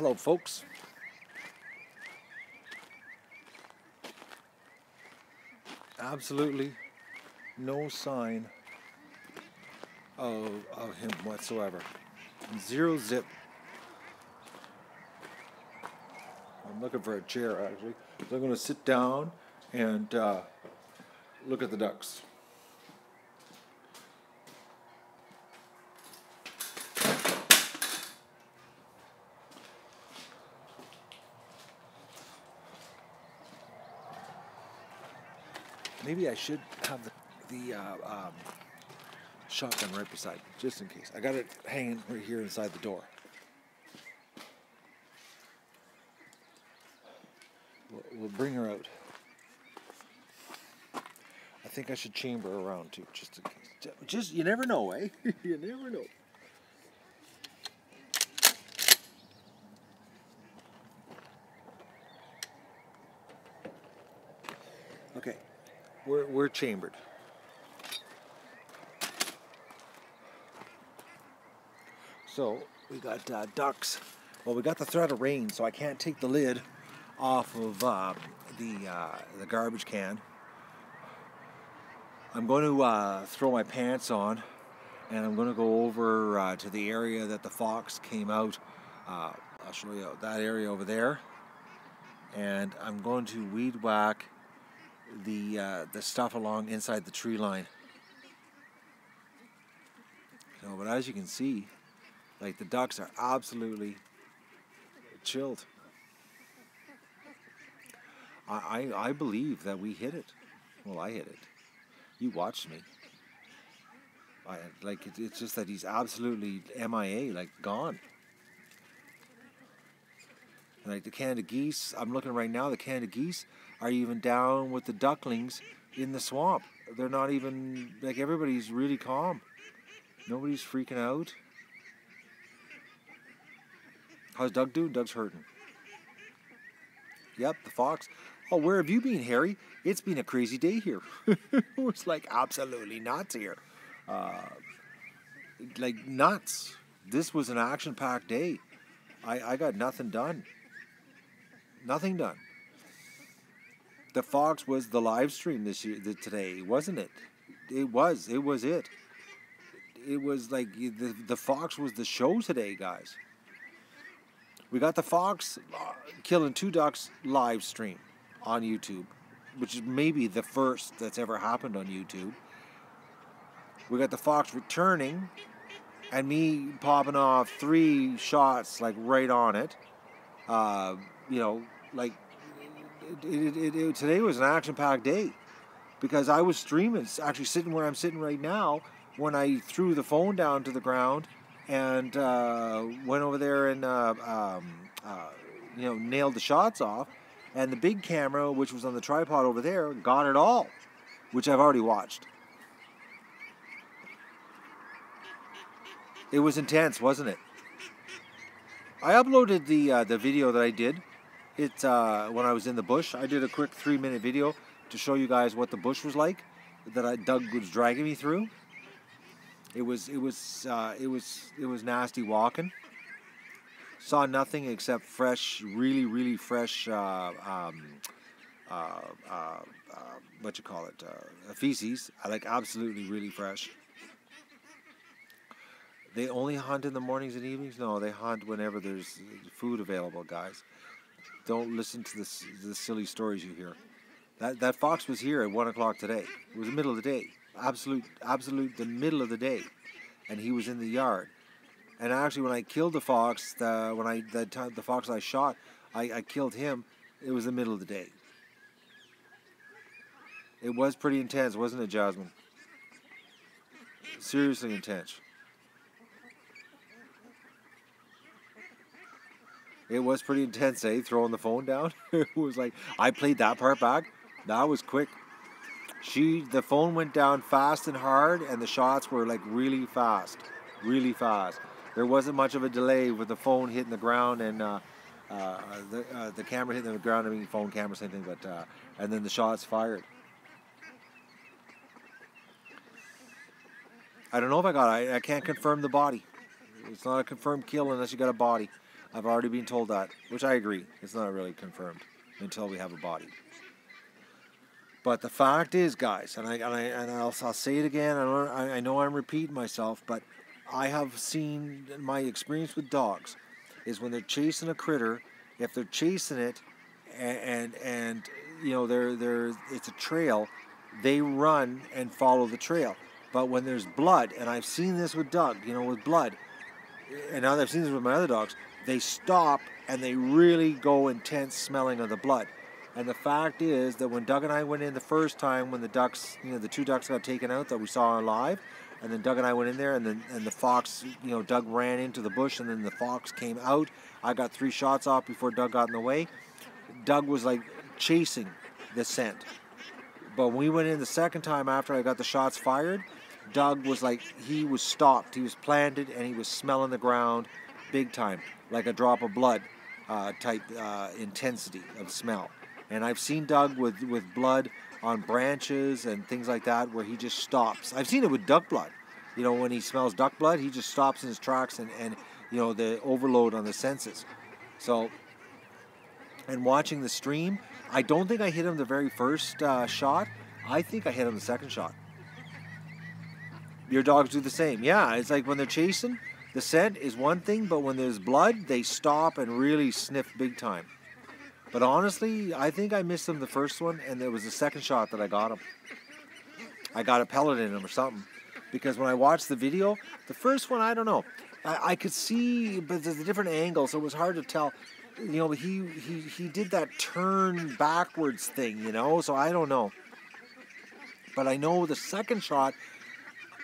Hello, folks. Absolutely no sign of him whatsoever. Zero zip. I'm looking for a chair, actually. So I'm going to sit down and look at the ducks. Maybe I should have the shotgun right beside me, just in case. I got it hanging right here inside the door. We'll bring her out. I think I should chamber around too, just in case. Just, you never know, eh? You never know. Okay, we're chambered. So we got ducks. Well, we got the threat of rain, so I can't take the lid off of the garbage can. I'm going to throw my pants on, and I'm going to go over to the area that the fox came out. I'll show you that area over there, and I'm going to weed whack the stuff along inside the tree line. So, but as you can see, like, the ducks are absolutely chilled. I believe that we hit it. Well, I hit it. You watched me. It's just that he's absolutely MIA, like gone. And like the Canada geese, I'm looking right now, the Canada geese are even down with the ducklings in the swamp. They're not even, like, everybody's really calm. Nobody's freaking out. How's Doug doing? Doug's hurting. Yep, the fox. Oh, where have you been, Harry? It's been a crazy day here. It was like absolutely nuts here. Like nuts. This was an action-packed day. I got nothing done. Nothing done. The fox was the live stream today, wasn't it? It was it. It was like the fox was the show today, guys. We got the fox killing 2 ducks live stream on YouTube, which is maybe the first that's ever happened on YouTube. We got the fox returning, and me popping off 3 shots, like, right on it. Like, today was an action-packed day, because I was streaming, actually sitting where I'm sitting right now, when I threw the phone down to the ground and went over there and nailed the shots off, and the big camera, which was on the tripod over there, got it all, which I've already watched. It was intense, wasn't it? I uploaded the video that I did. It's when I was in the bush. I did a quick 3-minute video to show you guys what the bush was like that Doug was dragging me through. It was nasty walking. Saw nothing except fresh, really, really fresh, feces. Like, absolutely really fresh. They only hunt in the mornings and evenings? No, they hunt whenever there's food available, guys. Don't listen to the silly stories you hear. That fox was here at 1 o'clock today. It was the middle of the day. Absolute, the middle of the day. And he was in the yard. And actually, when I killed the fox, the fox I shot, I killed him, it was the middle of the day. It was pretty intense, wasn't it, Jasmine? Seriously intense. It was pretty intense, eh? Throwing the phone down. It was like, I played that part back. That was quick. The phone went down fast and hard, and the shots were like really fast. Really fast. There wasn't much of a delay with the phone hitting the ground and the camera hitting the ground. I mean, phone, camera, same thing, but and then the shots fired. I don't know if I can't confirm the body. It's not a confirmed kill unless you got a body. I've already been told that, which I agree. It's not really confirmed until we have a body. But the fact is, guys, and I'll say it again. I know I'm repeating myself, but I have seen my experience with dogs is when they're chasing a critter, if they're chasing it, and you know it's a trail, they run and follow the trail. But when there's blood, and I've seen this with Doug, you know, with blood, and now I've seen this with my other dogs, they stop and they really go intense smelling of the blood. And the fact is that when Doug and I went in the first time, when the ducks, you know, the 2 ducks got taken out that we saw live, and then Doug and I went in there, and the fox, you know, Doug ran into the bush, and then the fox came out. I got 3 shots off before Doug got in the way. Doug was like chasing the scent. But when we went in the second time after I got the shots fired, Doug was like, he was stopped. He was planted, and he was smelling the ground big time, like a drop of blood type intensity of smell. And I've seen Doug with blood on branches and things like that where he just stops. I've seen it with duck blood. You know, when he smells duck blood, he just stops in his tracks and you know, the overload on the senses. So, and watching the stream, I don't think I hit him the very first shot. I think I hit him the second shot. Your dogs do the same. Yeah, it's like when they're chasing, the scent is one thing, but when there's blood, they stop and really sniff big time. But honestly, I think I missed him the first one, and it was the second shot that I got him. I got a pellet in him or something. Because when I watched the video, the first one, I don't know. I could see, but there's a different angle, so it was hard to tell. You know, he did that turn backwards thing, you know, so I don't know. But I know the second shot,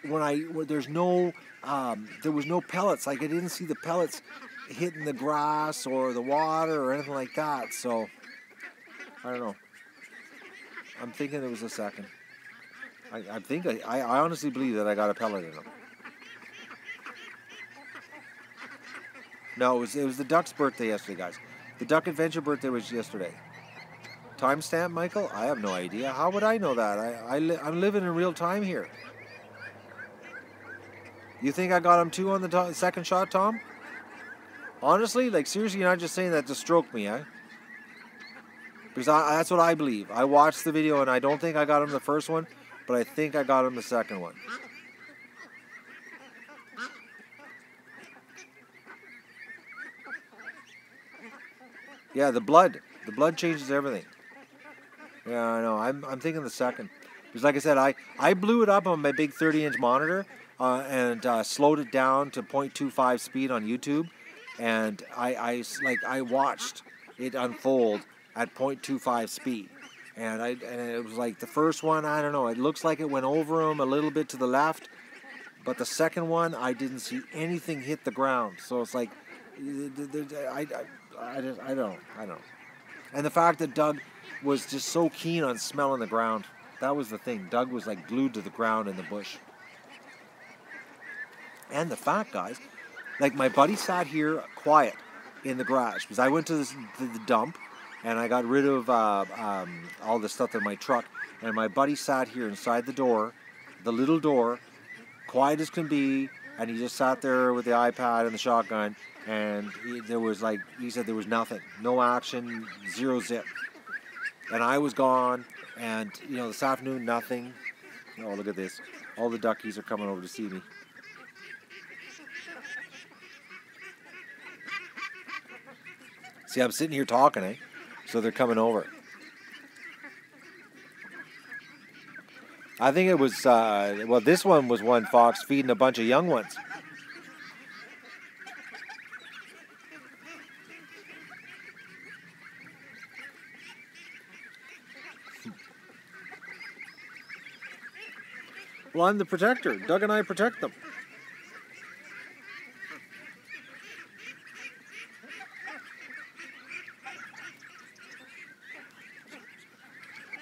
where there was no pellets. Like, I didn't see the pellets hitting the grass or the water or anything like that. So, I don't know. I'm thinking it was the second. I honestly believe that I got a pellet in them. No, it was the duck's birthday yesterday, guys. The Duck Adventure birthday was yesterday. Timestamp, Michael? I have no idea. How would I know that? I'm living in real time here. You think I got him 2 on the second shot, Tom? Honestly, like, seriously, you're not just saying that to stroke me, eh? Because that's what I believe. I watched the video, and I don't think I got him the first one, but I think I got him the second one. Yeah, the blood. The blood changes everything. Yeah, I know. I'm thinking the second. Because like I said, I blew it up on my big 30-inch monitor and slowed it down to 0.25 speed on YouTube. And I watched it unfold at 0.25 speed. And it was like the first one, I don't know, it looks like it went over him a little bit to the left. But the second one, I didn't see anything hit the ground. So it's like, I don't. And the fact that Doug was just so keen on smelling the ground, that was the thing. Doug was like glued to the ground in the bush. And the fact, guys, like my buddy sat here quiet in the garage because I went to the dump and I got rid of all the stuff in my truck. And my buddy sat here inside the door, the little door, quiet as can be, and he just sat there with the iPad and the shotgun. And there was like, he said there was nothing, no action, 0 zip. And I was gone, and you know, this afternoon, nothing. Oh, look at this. All the duckies are coming over to see me. See, I'm sitting here talking, eh? So they're coming over. I think it was, well, this one was one fox feeding a bunch of young ones. Well, I'm the protector. Doug and I protect them.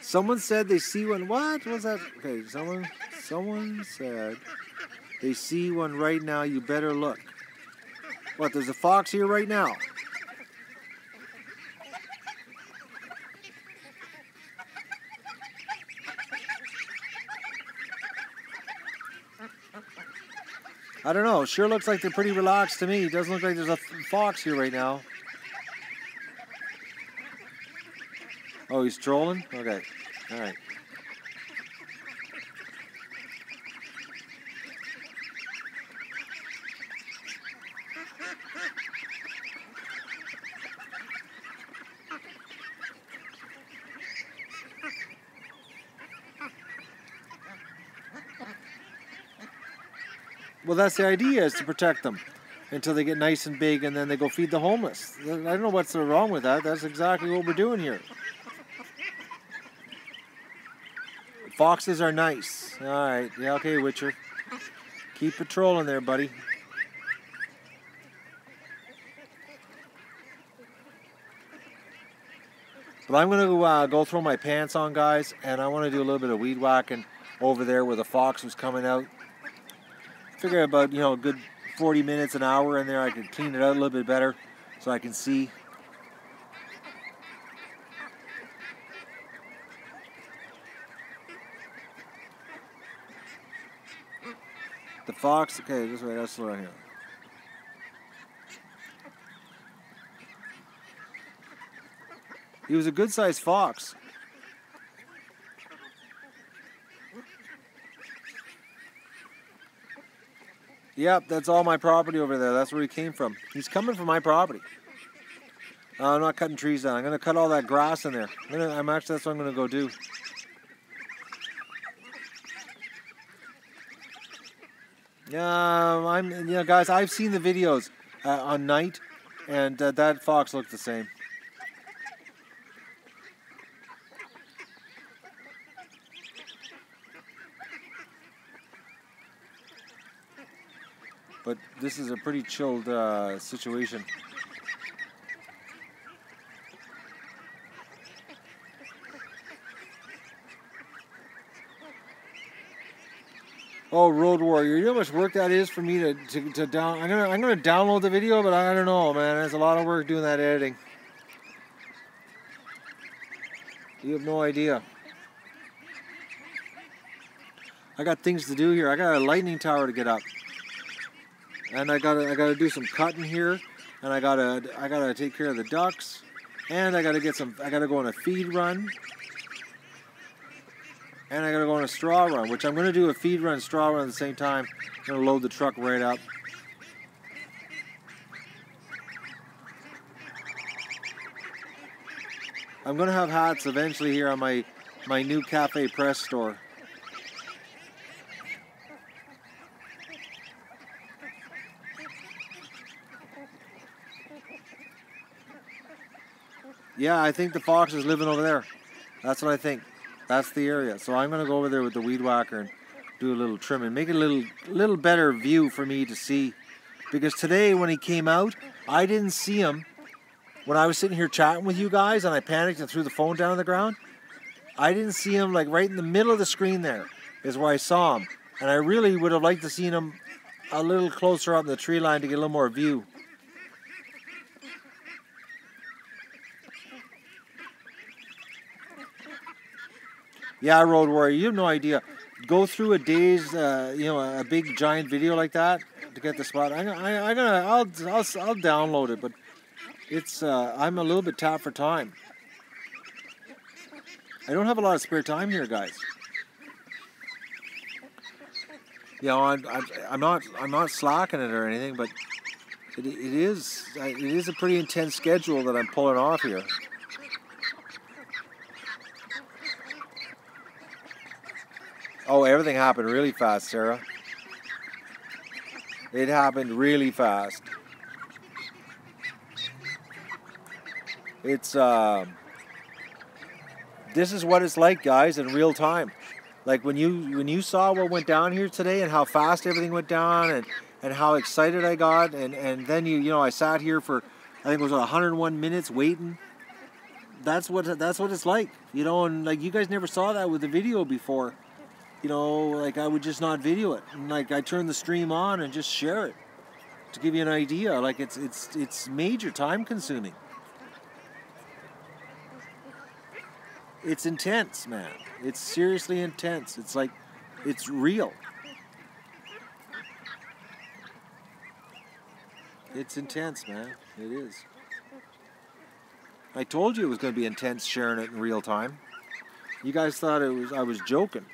Someone said they see one. What was that? Okay, someone said they see one right now. You better look. What? There's a fox here right now. I don't know. Sure looks like they're pretty relaxed to me. Doesn't look like there's a fox here right now. Oh, he's trolling? Okay. All right. Well, that's the idea, is to protect them until they get nice and big, and then they go feed the homeless. I don't know what's wrong with that. That's exactly what we're doing here. Foxes are nice. All right. Yeah, okay, Witcher. Keep patrolling there, buddy. But I'm going to go throw my pants on, guys, and I want to do a little bit of weed whacking over there where the fox was coming out. Figure about, you know, a good 40 minutes, an hour in there, I could clean it out a little bit better so I can see. The fox, okay, this way, that's right here. He was a good-sized fox. Yep, that's all my property over there. That's where he came from. He's coming from my property. I'm not cutting trees down. I'm going to cut all that grass in there. That's what I'm going to go do. Yeah, guys, I've seen the videos on night, and that fox looked the same. But this is a pretty chilled situation. Oh, Road Warrior, you know how much work that is for me to down. I'm gonna download the video, but I don't know, man. There's a lot of work doing that editing. You have no idea. I got things to do here. I got a lightning tower to get up. And I gotta do some cutting here, and I gotta take care of the ducks, and I gotta go on a feed run, and I gotta go on a straw run, which I'm gonna do a feed run, straw run at the same time. I'm gonna load the truck right up. I'm gonna have hats eventually here on my new cafe press store. Yeah, I think the fox is living over there. That's what I think. That's the area. So I'm going to go over there with the weed whacker and do a little trimming. Make it a little better view for me to see. Because today when he came out, I didn't see him. When I was sitting here chatting with you guys and I panicked and threw the phone down on the ground, I didn't see him, like right in the middle of the screen there is where I saw him. And I really would have liked to see him a little closer up in the tree line to get a little more view. Yeah, Road Warrior, you have no idea. Go through a day's, a big giant video like that to get the spot. I'll download it, but it's I'm a little bit tapped for time. I don't have a lot of spare time here, guys. You know, I'm not slacking it or anything, but it is a pretty intense schedule that I'm pulling off here. Oh, everything happened really fast, Sarah. It happened really fast. It's this is what it's like, guys, in real time. Like when you saw what went down here today and how fast everything went down and how excited I got and then I sat here for I think it was 101 minutes waiting. That's what it's like, and like you guys never saw that with the video before. Like I would just not video it, and like I turn the stream on and just share it to give you an idea. Like it's major time consuming. It's intense, man. It's seriously intense. It's like it's real. It's intense, man. It is. I told you it was going to be intense sharing it in real time. You guys thought I was joking.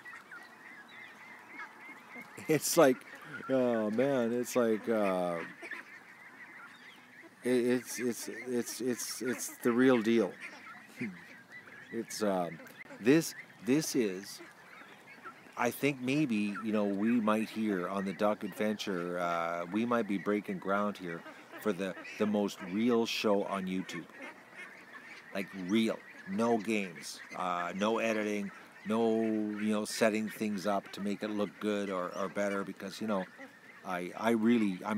It's like, oh man, it's like it's the real deal. It's this is. I think maybe we might hear on the Duck Adventure. We might be breaking ground here for the most real show on YouTube. Like real, no games, no editing, no setting things up to make it look good or better because I'm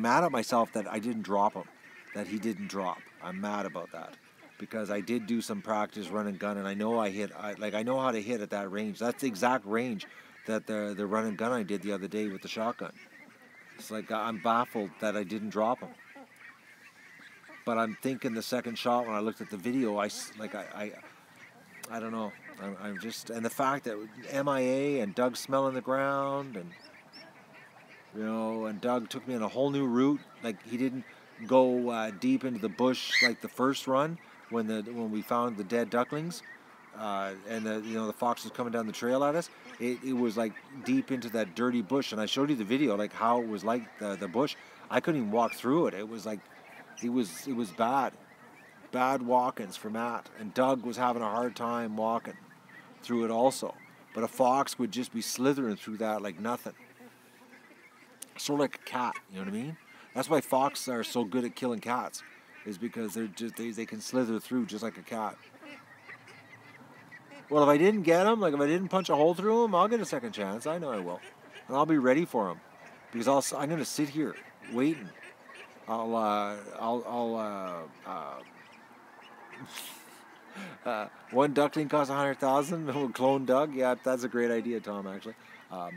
mad at myself that I didn't drop him, that he didn't drop. I'm mad about that because I did do some practice run and gun and I know I know how to hit at that range. That's the exact range that the run and gun I did the other day with the shotgun. It's like I'm baffled that I didn't drop him. But I'm thinking the second shot when I looked at the video, I don't know. I'm just, and the fact that MIA and Doug smelling the ground and and Doug took me on a whole new route. Like he didn't go deep into the bush like the first run when we found the dead ducklings, and the fox was coming down the trail at us. It was like deep into that dirty bush, and I showed you the video like how it was like the bush. I couldn't even walk through it. It was like it was bad walkings for Matt, and Doug was having a hard time walking through it also. But a fox would just be slithering through that like nothing. Sort of like a cat, you know what I mean? That's why foxes are so good at killing cats, is because they can slither through just like a cat. Well, if I didn't get him, like if I didn't punch a hole through him, I'll get a second chance. I know I will, and I'll be ready for him, because I'm gonna sit here waiting. One duckling costs 100,000. We'll clone Doug. Yeah, that's a great idea, Tom. Actually. On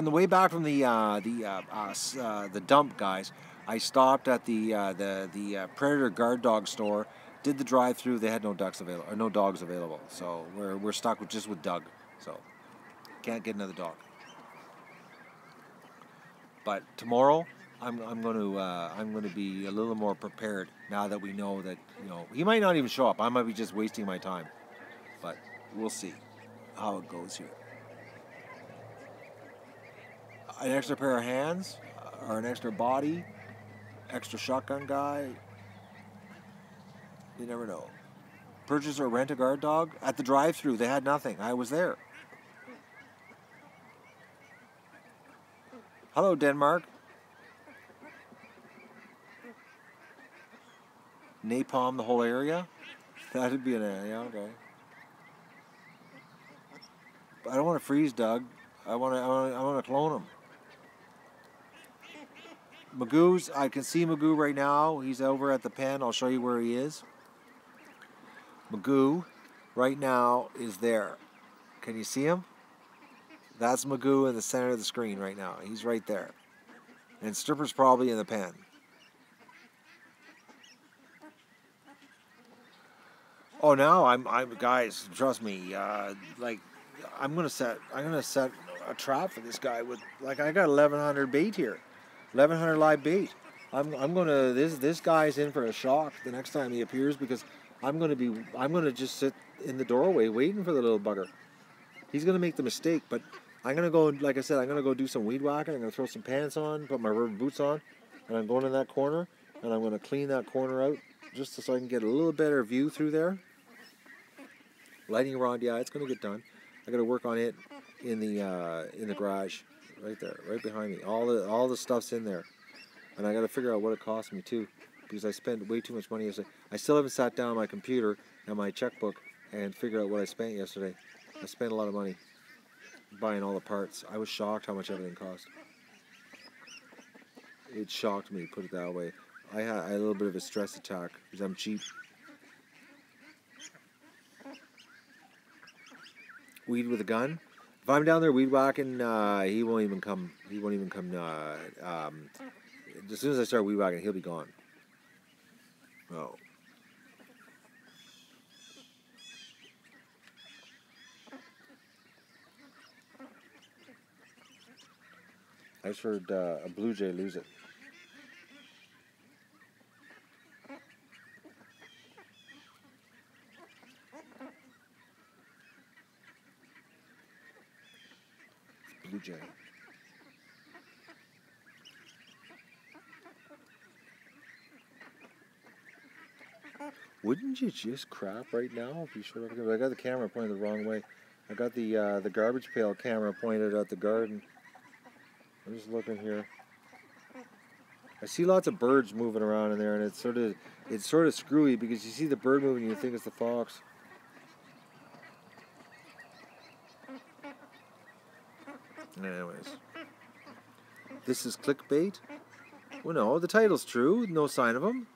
the way back from the dump, guys, I stopped at the Predator Guard Dog store. Did the drive-through. They had no dogs available. So we're stuck with Doug. So can't get another dog. But tomorrow, I'm going to be a little more prepared now that we know that he might not even show up. I might be just wasting my time, but we'll see how it goes here. An extra pair of hands, or an extra body, extra shotgun guy. You never know. Purchase or rent a guard dog at the drive-through. They had nothing. I was there. Hello, Denmark. Napalm the whole area? That'd be okay. But I don't want to freeze Doug. I want to clone him. I can see Magoo right now. He's over at the pen. I'll show you where he is. Magoo right now is there. Can you see him? That's Magoo in the center of the screen right now. He's right there. And Stripper's probably in the pen. Oh, now I'm guys, trust me. I'm gonna set a trap for this guy with I got 1,100 bait here, 1,100 live bait. I'm gonna this guy's in for a shock the next time he appears, because I'm gonna just sit in the doorway waiting for the little bugger. He's gonna make the mistake, but I'm gonna go, like I said, I'm gonna go do some weed whacking. I'm gonna throw some pants on, put my rubber boots on, and I'm going in that corner, and I'm gonna clean that corner out just so I can get a little better view through there. Lighting rod, yeah, it's gonna get done. I gotta work on it in the garage, right there, right behind me. All the stuff's in there, and I gotta figure out what it cost me too, because I spent way too much money yesterday. I still haven't sat down on my computer and my checkbook and figure out what I spent yesterday. I spent a lot of money buying all the parts. I was shocked how much everything cost. It shocked me, put it that way. I had a little bit of a stress attack because I'm cheap. Weed with a gun. If I'm down there weed whacking, he won't even come. He won't even come. As soon as I start weed whacking, he'll be gone. Oh. I just heard a blue jay lose it. Jay. Wouldn't you just crap right now if you showed up? I got the camera pointed the wrong way. I got the garbage pail camera pointed at the garden. I'm just looking here. I see lots of birds moving around in there, and it's sort of screwy because you see the bird moving and you think it's the fox. Anyways, this is clickbait. Well, no, the title's true. No sign of him.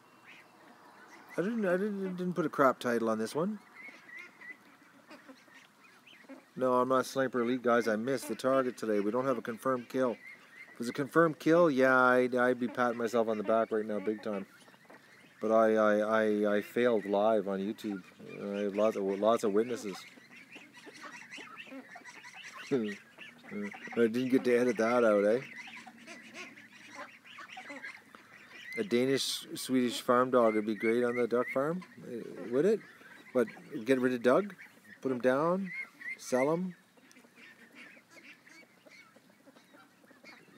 I didn't put a crap title on this one. No, I'm not Sniper Elite, guys. I missed the target today. We don't have a confirmed kill. If it was a confirmed kill, yeah, I'd be patting myself on the back right now, big time. But I failed live on YouTube. I have lots of witnesses. I didn't get to edit that out, eh? A Danish-Swedish farm dog would be great on the duck farm, would it? But get rid of Doug, put him down, sell him.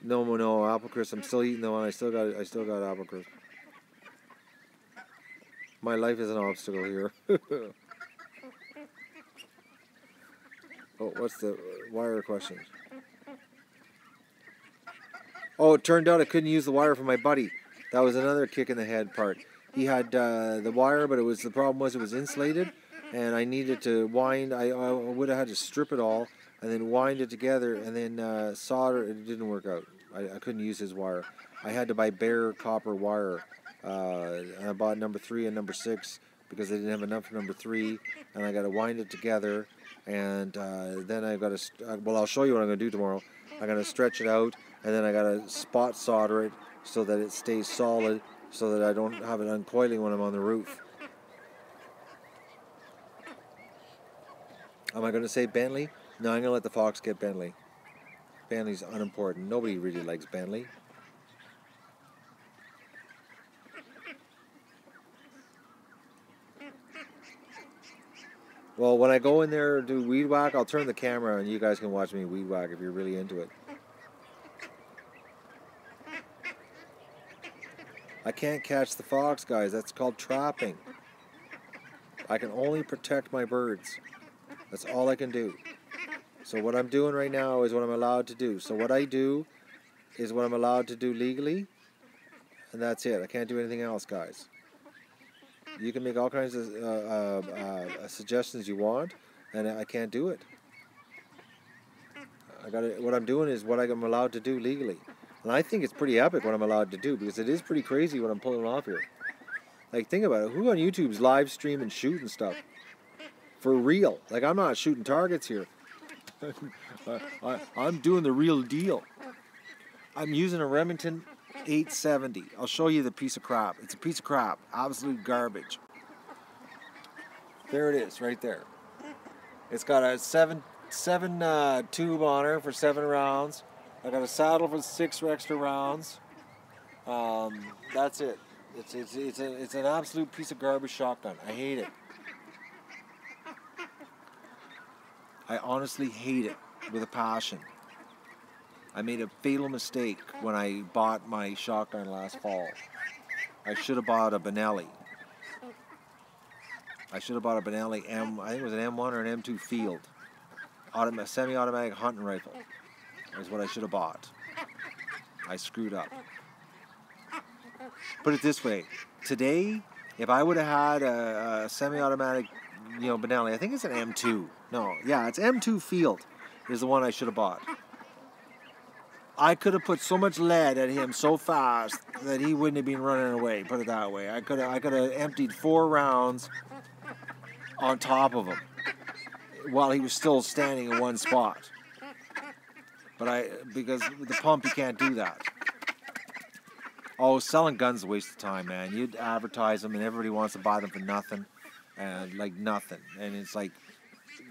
No, apple crisp. I'm still eating the one. I still got apple crisp. My life is an obstacle here. Oh, what's the wire question? Oh, it turned out I couldn't use the wire for my buddy. That was another kick in the head part. He had the wire, but the problem was it was insulated, and I needed to wind. I would have had to strip it all and then wind it together and then solder. It didn't work out. I couldn't use his wire. I had to buy bare copper wire. And I bought number 3 and number 6 because they didn't have enough for number 3, and I got to wind it together. And then I got to. Well, I'll show you what I'm going to do tomorrow. I'm going to stretch it out, and then I got to spot solder it so that it stays solid, so that I don't have it uncoiling when I'm on the roof. Am I going to say Bentley? No, I'm going to let the fox get Bentley. Bentley's unimportant. Nobody really likes Bentley. Well, when I go in there and do weed whack, I'll turn the camera and you guys can watch me weed whack if you're really into it. I can't catch the fox, guys. That's called trapping. I can only protect my birds. That's all I can do. So what I'm doing right now is what I'm allowed to do. So what I do is what I'm allowed to do legally, and that's it. I can't do anything else, guys. You can make all kinds of suggestions you want, and I can't do it. What I'm doing is what I'm allowed to do legally. And I think it's pretty epic what I'm allowed to do, because it is pretty crazy what I'm pulling off here. Like, think about it. Who on YouTube's live streaming shooting stuff? For real. Like, I'm not shooting targets here. I'm doing the real deal. I'm using a Remington 870. I'll show you the piece of crap. It's a piece of crap. Absolute garbage. There it is, right there. It's got a seven tube on her for 7 rounds. I got a saddle for 6 extra rounds. That's it. It's an absolute piece of garbage shotgun. I hate it. I honestly hate it with a passion. I made a fatal mistake when I bought my shotgun last fall. I should have bought a Benelli. I think it was an M1 or an M2 Field. Semi-automatic hunting rifle. Is what I should have bought. I screwed up. Put it this way. Today, if I would have had a semi-automatic, Benelli, I think it's an M2. No, yeah, it's M2 Field is the one I should have bought. I could have put so much lead at him so fast that he wouldn't have been running away, put it that way. I could have emptied 4 rounds on top of him while he was still standing in one spot. But because with the pump, you can't do that. Oh, selling guns is a waste of time, man. You'd advertise them and everybody wants to buy them for nothing. And like nothing. And it's like,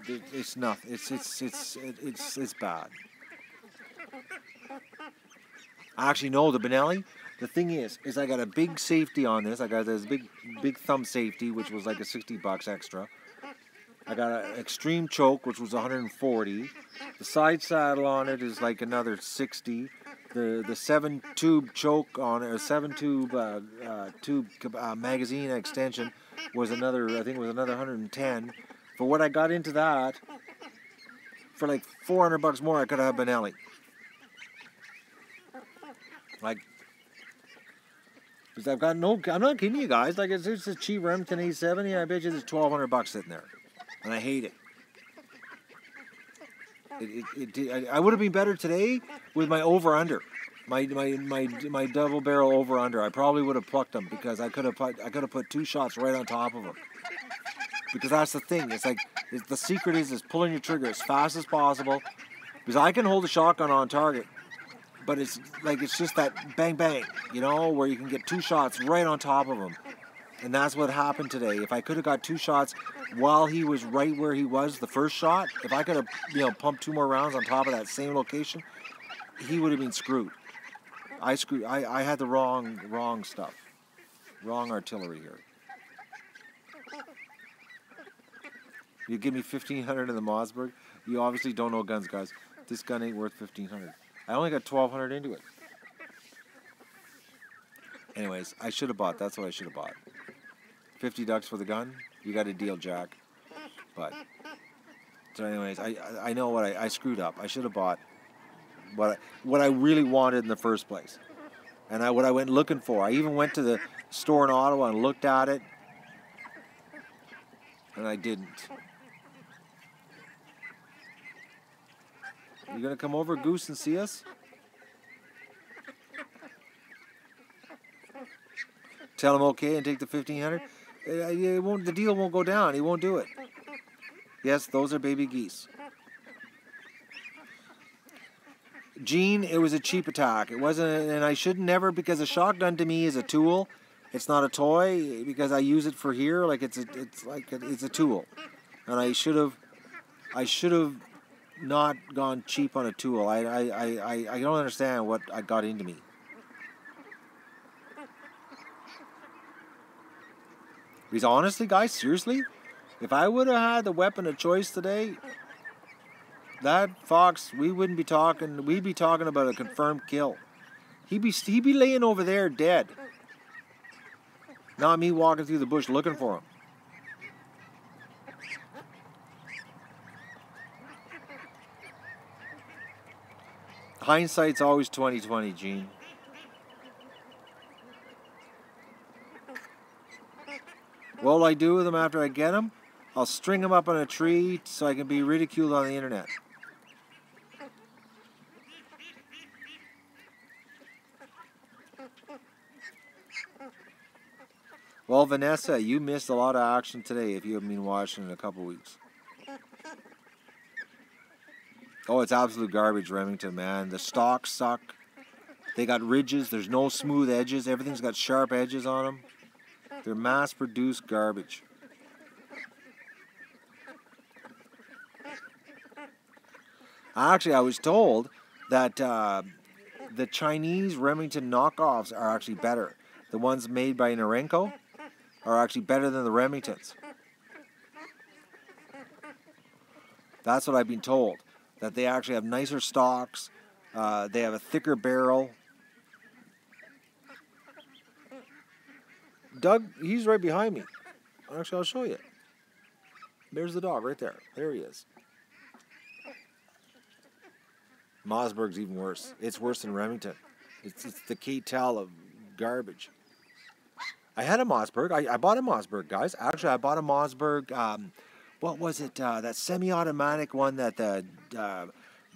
it's nothing. It's bad. Actually, no, the Benelli, the thing is I got a big safety on this. I got this big thumb safety, which was like a $60 extra. I got an extreme choke, which was 140. The side saddle on it is like another 60. The 7-tube choke on it, or 7-tube magazine extension was another, I think it was another 110. For what I got into that, for like $400 more, I could have Benelli. Like, because I've got no, I'm not kidding you guys. Like, it's a cheap Remington 870. I bet you there's $1,200 sitting there, and I hate it. I would have been better today with my over/under, my double barrel over/under. I probably would have plucked them because I could have put 2 shots right on top of them. Because that's the thing. It's like the secret is pulling your trigger as fast as possible. Because I can hold a shotgun on target, but it's just that bang bang, you know, where you can get 2 shots right on top of him. And that's what happened today. If I could have got 2 shots while he was right where he was the first shot, if I could have, you know, pumped 2 more rounds on top of that same location, he would have been screwed. I had the wrong stuff. Wrong artillery here. You give me 1,500 in the Mossberg, you obviously don't know guns, guys. This gun ain't worth 1,500. I only got 1,200 into it. Anyways, I should have bought. That's what I should have bought. $50 for the gun. You got a deal, Jack. But so, anyways, I know what I screwed up. I should have bought what I really wanted in the first place, and what I went looking for. I even went to the store in Ottawa and looked at it, and I didn't. You gonna come over, Goose, and see us? Tell him okay and take the 1,500. It won't. The deal won't go down. He won't do it. Yes, those are baby geese. Gene, it was a cheap attack. It wasn't, and I should never, because a shotgun to me is a tool. It's not a toy, because I use it for here. Like it's a tool, and I should have not gone cheap on a tool. I don't understand what I got into me. Because honestly, guys, seriously, if I would have had the weapon of choice today, that fox, we wouldn't be talking. We'd be talking about a confirmed kill. He'd be laying over there dead. Not me walking through the bush looking for him. Hindsight's always 20/20, Gene. What'll I do with them after I get them? I'll string them up on a tree so I can be ridiculed on the internet. Well, Vanessa, you missed a lot of action today if you haven't been watching in a couple weeks. Oh, it's absolute garbage, Remington, man. The stocks suck. They got ridges. There's no smooth edges. Everything's got sharp edges on them. They're mass-produced garbage. Actually, I was told that the Chinese Remington knockoffs are actually better. The ones made by Norenko are actually better than the Remingtons. That's what I've been told. That they actually have nicer stocks. They have a thicker barrel. Doug, he's right behind me. Actually, I'll show you. There's the dog right there. There he is. Mossberg's even worse. It's worse than Remington. It's the K-Tel of garbage. I had a Mossberg. I bought a Mossberg, guys. Actually, I bought a Mossberg. What was it? That semi-automatic one that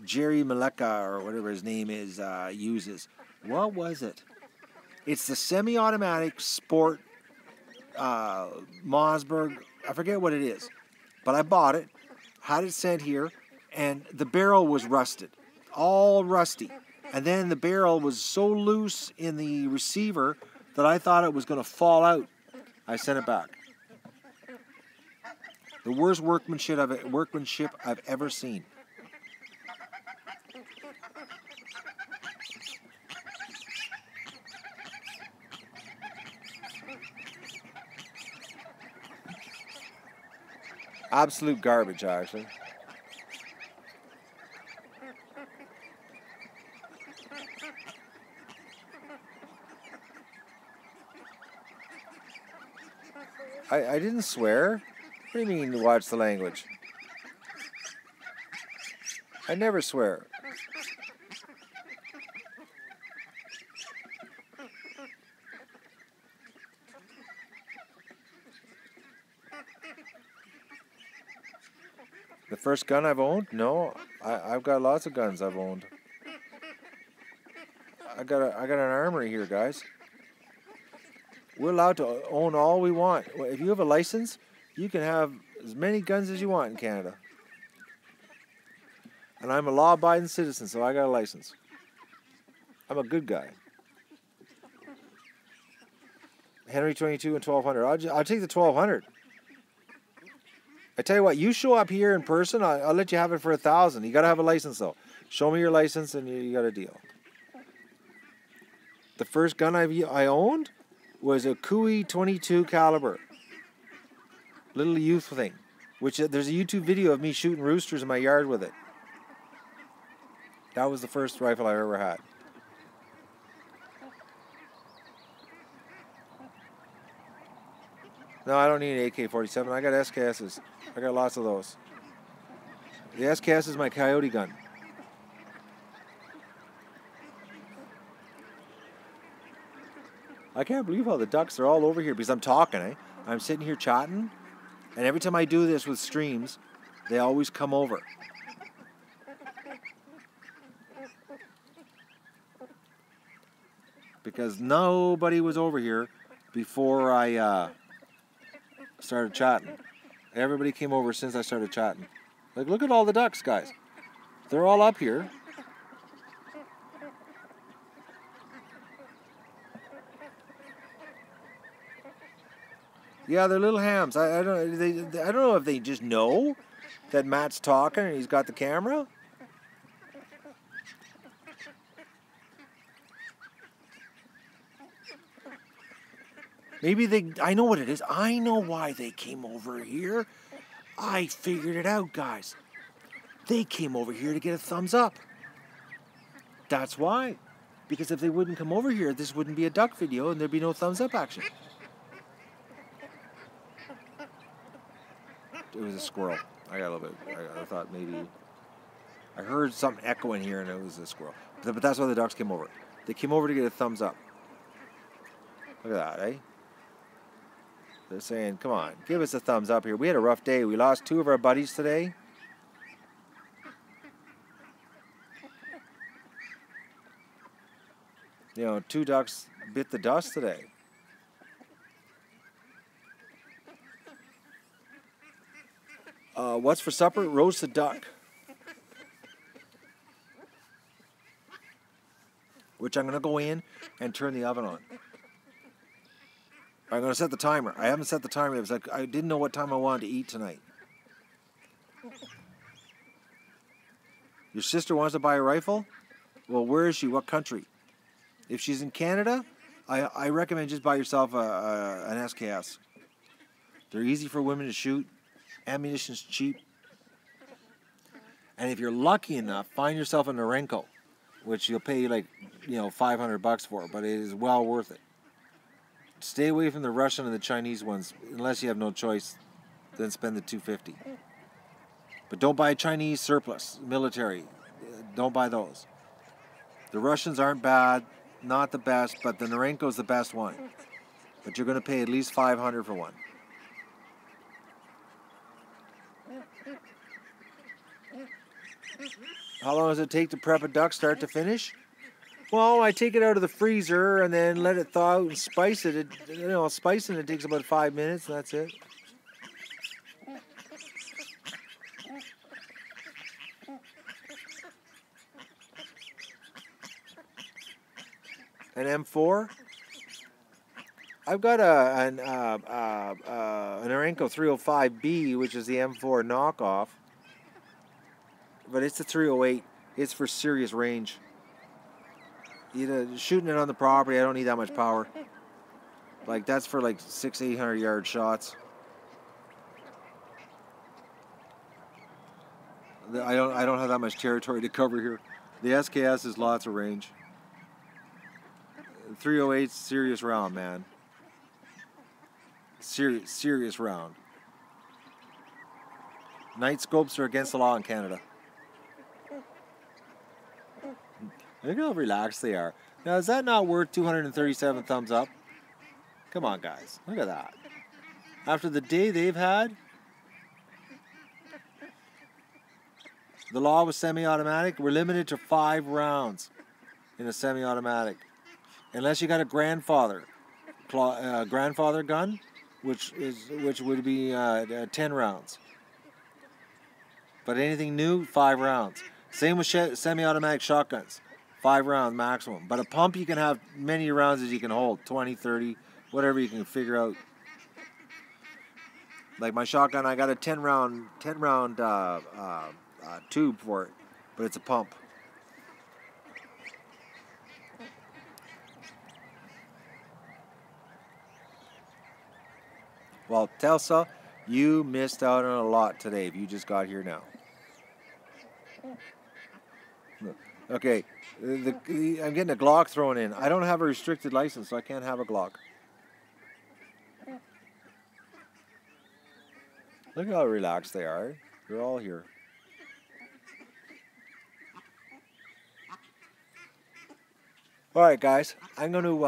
Jerry Maleka, or whatever his name is, uses. What was it? It's the semi-automatic sport Mossberg. I forget what it is. But I bought it, had it sent here, and the barrel was rusted. All rusty. And then the barrel was so loose in the receiver that I thought it was going to fall out. I sent it back. The worst workmanship I've ever seen. Absolute garbage, actually. I didn't swear. What do you mean, watch the language? I never swear. The first gun I've owned? No, I've got lots of guns I've owned. I got an armory here, guys. We're allowed to own all we want. If you have a license, you can have as many guns as you want in Canada. And I'm a law-abiding citizen, so I got a license. I'm a good guy. Henry 22 and 1200. I'll take the 1200. I tell you what, you show up here in person, I'll let you have it for 1,000. You got to have a license, though. Show me your license, and you got a deal. The first gun I owned was a Cooey 22 caliber. Little youth thing. Which there's a YouTube video of me shooting roosters in my yard with it. That was the first rifle I ever had. No, I don't need an AK-47. I got SKSs. I got lots of those. The SKS is my coyote gun. I can't believe how the ducks are all over here because I'm talking, eh? I'm sitting here chatting, and every time I do this with streams, they always come over. Because nobody was over here before I started chatting. Everybody came over since I started chatting. Like, look at all the ducks, guys. They're all up here. Yeah, they're little hams. I don't know if they just know that Matt's talking and he's got the camera. Maybe I know what it is. I know why they came over here. I figured it out, guys. They came over here to get a thumbs up. That's why. Because if they wouldn't come over here, this wouldn't be a duck video and there'd be no thumbs up action. It was a squirrel. I got a little bit. I thought maybe I heard something echoing here, and it was a squirrel. But that's why the ducks came over. They came over to get a thumbs up. Look at that, eh? They're saying, "Come on, give us a thumbs up here." We had a rough day. We lost 2 of our buddies today. You know, 2 ducks bit the dust today. What's for supper? Roasted duck. Which I'm going to go in and turn the oven on. I'm going to set the timer. I haven't set the timer. It was like I didn't know what time I wanted to eat tonight. Your sister wants to buy a rifle? Well, where is she? What country? If she's in Canada, I recommend just buy yourself an SKS. They're easy for women to shoot. Ammunition's cheap. And if you're lucky enough, find yourself a Norenko, which you'll pay like, $500 for, but it is well worth it. Stay away from the Russian and the Chinese ones, unless you have no choice, then spend the $250. But don't buy Chinese surplus, military. Don't buy those. The Russians aren't bad, not the best, but the Norenko's the best one. But you're going to pay at least $500 for one. How long does it take to prep a duck start to finish? Well, I take it out of the freezer and then let it thaw out and spice it. Spicing it takes about 5 minutes, and that's it. An M4? I've got an Norenko 305B, which is the M4 knockoff. But it's a 308. It's for serious range. Shooting it on the property, I don't need that much power. Like, that's for like 600-800 yard shots. I don't have that much territory to cover here. The SKS is lots of range. 308 serious round, man. Serious round. Night scopes are against the law in Canada. Look how relaxed they are. Now, is that not worth 237 thumbs up? Come on, guys. Look at that. After the day they've had, the law was semi-automatic. We're limited to 5 rounds in a semi-automatic. Unless you got a grandfather gun, which would be 10 rounds. But anything new, 5 rounds. Same with semi-automatic shotguns. 5 rounds maximum. But a pump, you can have many rounds as you can hold. 20, 30, whatever you can figure out. Like my shotgun, I got a 10 round tube for it. But it's a pump. Well, Telsa, you missed out on a lot today if you just got here now. Okay, I'm getting a Glock thrown in. I don't have a restricted license, so I can't have a Glock. Look how relaxed they are. They're all here. All right, guys. I'm going to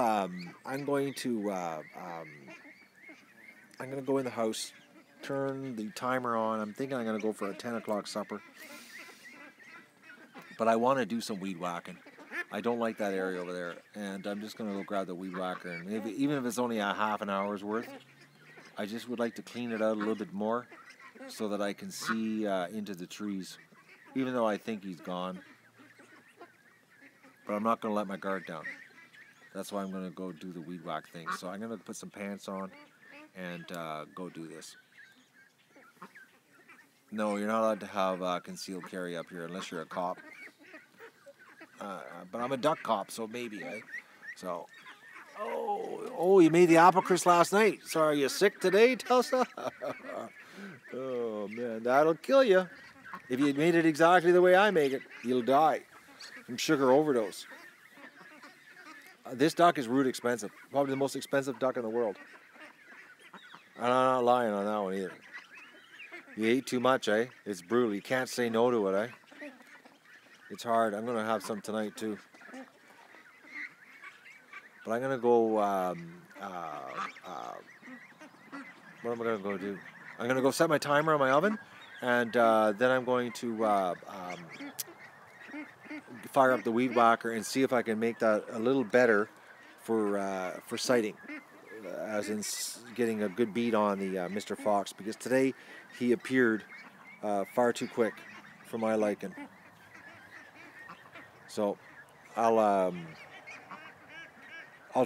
go in the house, turn the timer on. I'm thinking I'm going to go for a 10 o'clock supper. But I want to do some weed whacking. I don't like that area over there. And I'm just going to go grab the weed whacker. And even if it's only a half an hour's worth, I just would like to clean it out a little bit more so that I can see into the trees. Even though I think he's gone. But I'm not going to let my guard down. That's why I'm going to go do the weed whack thing. So I'm going to put some pants on and go do this. No, you're not allowed to have concealed carry up here unless you're a cop. But I'm a duck cop, so maybe, eh? So, oh, you made the apple crisp last night. So are you sick today, Tulsa? Oh, man, that'll kill you. If you made it exactly the way I make it, you'll die from sugar overdose. This duck is rude expensive. Probably the most expensive duck in the world. And I'm not lying on that one either. You ate too much, eh? It's brutal. You can't say no to it, eh? It's hard. I'm going to have some tonight, too. But I'm going to go... what am I going to go do? I'm going to go set my timer on my oven. And then I'm going to fire up the weed whacker and see if I can make that a little better for sighting. As in getting a good beat on the Mr. Fox. Because today he appeared far too quick for my liking. So I'll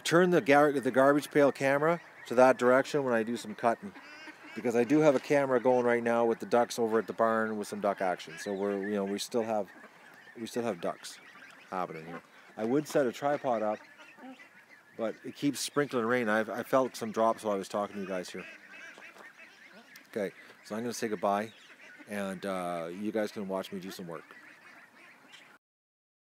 turn the garbage pail camera to that direction when I do some cutting, because I do have a camera going right now with the ducks over at the barn with some duck action. So we still have ducks happening here. I would set a tripod up, but it keeps sprinkling rain. I felt some drops while I was talking to you guys here. Okay, so I'm going to say goodbye, and you guys can watch me do some work.